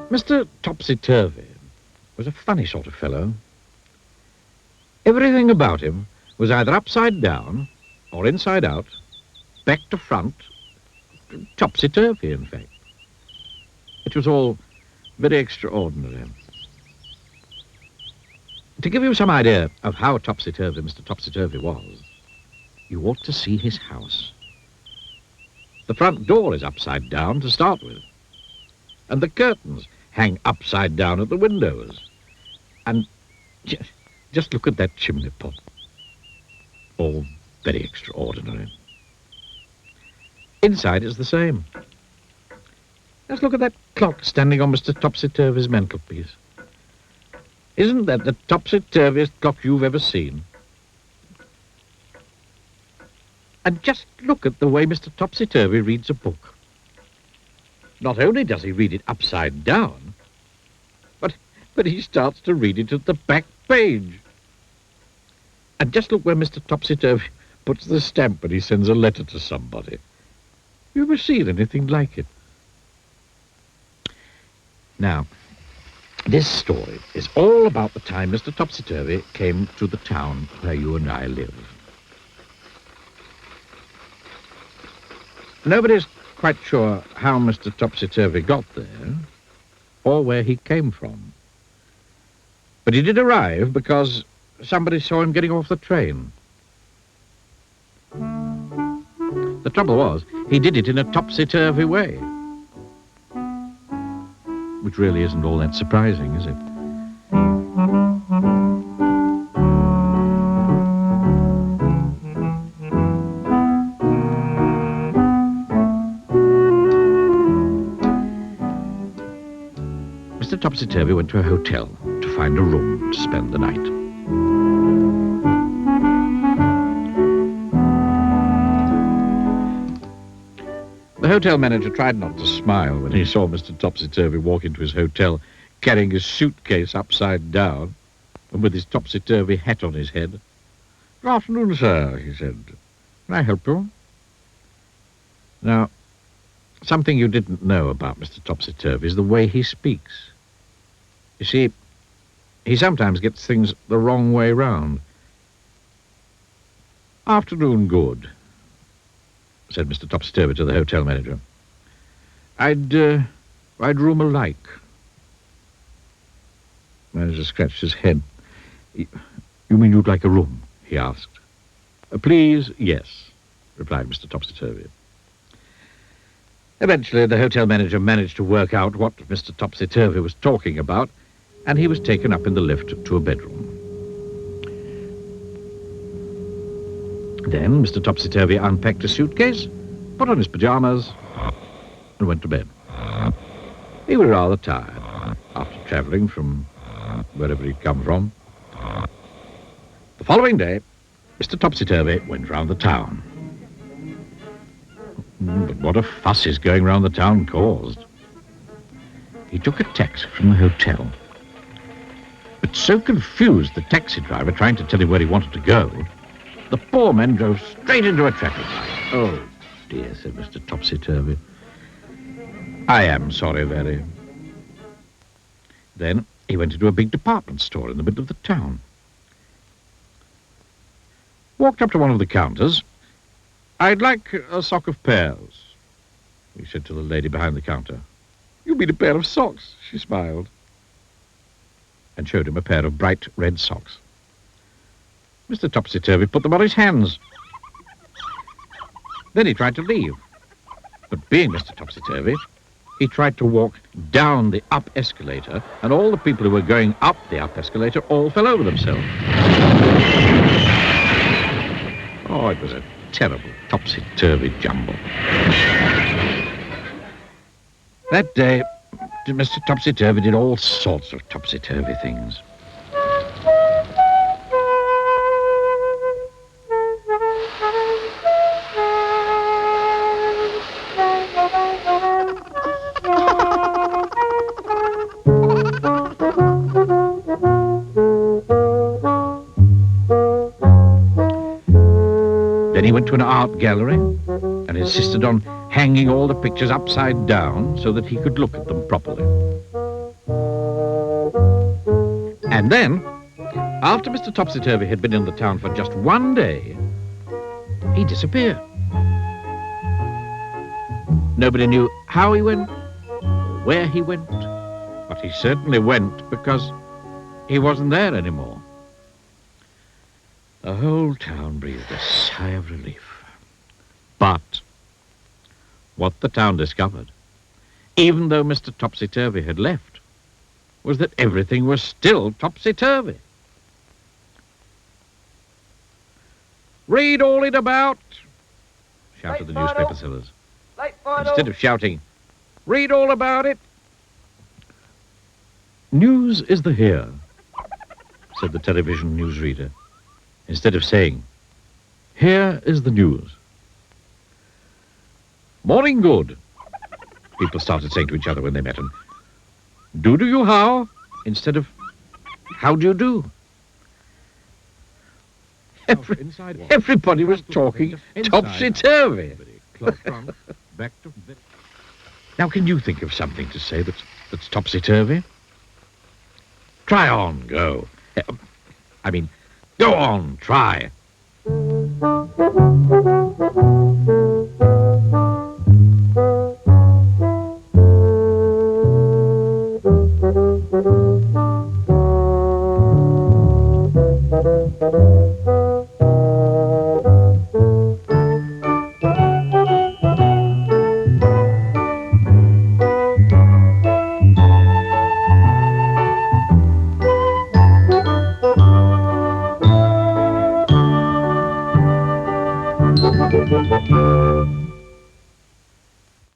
Mr. Topsy Turvy was a funny sort of fellow. Everything about him was either upside down or inside out, back to front, topsy-turvy, in fact. It was all very extraordinary. To give you some idea of how topsy-turvy Mr. Topsy-Turvy was, you ought to see his house. The front door is upside down to start with, and the curtains hang upside down at the windows. And just look at that chimney pot. All very extraordinary. Inside is the same. Just look at that clock standing on Mr. Topsy-Turvy's mantelpiece. Isn't that the topsy-turviest clock you've ever seen? And just look at the way Mr. Topsy-Turvy reads a book. Not only does he read it upside down, but he starts to read it at the back page. And just look where Mr. Topsy-Turvy puts the stamp when he sends a letter to somebody. You ever seen anything like it? Now, this story is all about the time Mr. Topsy-Turvy came to the town where you and I live. Nobody's quite sure how Mr. Topsy-Turvy got there or where he came from. But he did arrive because somebody saw him getting off the train. The trouble was, he did it in a topsy-turvy way. Which really isn't all that surprising, is it? Mr. Topsy-Turvy went to a hotel to find a room to spend the night. The hotel manager tried not to smile when he saw Mr. Topsy-Turvy walk into his hotel carrying his suitcase upside down and with his topsy-turvy hat on his head. "Good afternoon, sir," he said. "Can I help you?" Now, something you didn't know about Mr. Topsy-Turvy is the way he speaks. You see, he sometimes gets things the wrong way round. "Afternoon, good," said Mr. Topsy-Turvy to the hotel manager. I'd room alike." The manager scratched his head. "You mean you'd like a room?" he asked. "Please, yes," replied Mr. Topsy-Turvy. Eventually, the hotel manager managed to work out what Mr. Topsy-Turvy was talking about, and he was taken up in the lift to a bedroom. Then Mr. Topsy-Turvy unpacked his suitcase, put on his pajamas, and went to bed. He was rather tired after travelling from wherever he'd come from. The following day, Mr. Topsy-Turvy went round the town. But what a fuss his going round the town caused. He took a taxi from the hotel, but so confused the taxi driver trying to tell him where he wanted to go, the poor man drove straight into a traffic light. "Oh, dear," said Mr. Topsy-Turvy. "I am sorry, very." Then he went into a big department store in the middle of the town. Walked up to one of the counters. "I'd like a sock of pears," he said to the lady behind the counter. "You mean a pair of socks?" she smiled, and showed him a pair of bright red socks. Mr. Topsy-Turvy put them on his hands. Then he tried to leave. But being Mr. Topsy-Turvy, he tried to walk down the up escalator, and all the people who were going up the up escalator all fell over themselves. Oh, it was a terrible topsy-turvy jumble. That day, Mr. Topsy-Turvy did all sorts of topsy-turvy things. Then he went to an art gallery and insisted on hanging all the pictures upside down so that he could look at them properly. And then, after Mr. Topsy Turvy had been in the town for just one day, he disappeared. Nobody knew how he went, or where he went, but he certainly went because he wasn't there anymore. The whole town breathed a sigh of relief. But what the town discovered, even though Mr. Topsy Turvy had left, was that everything was still topsy-turvy. "Read all it about," shouted the newspaper sellers. Instead of shouting, "Read all about it." "News is the here," said the television newsreader, instead of saying, "Here is the news." "Morning good," people started saying to each other when they met, and "Do you how?" instead of "How do you do?" Everybody was talking topsy-turvy. Now, can you think of something to say that's topsy-turvy? Try on, go. I mean, go on, try.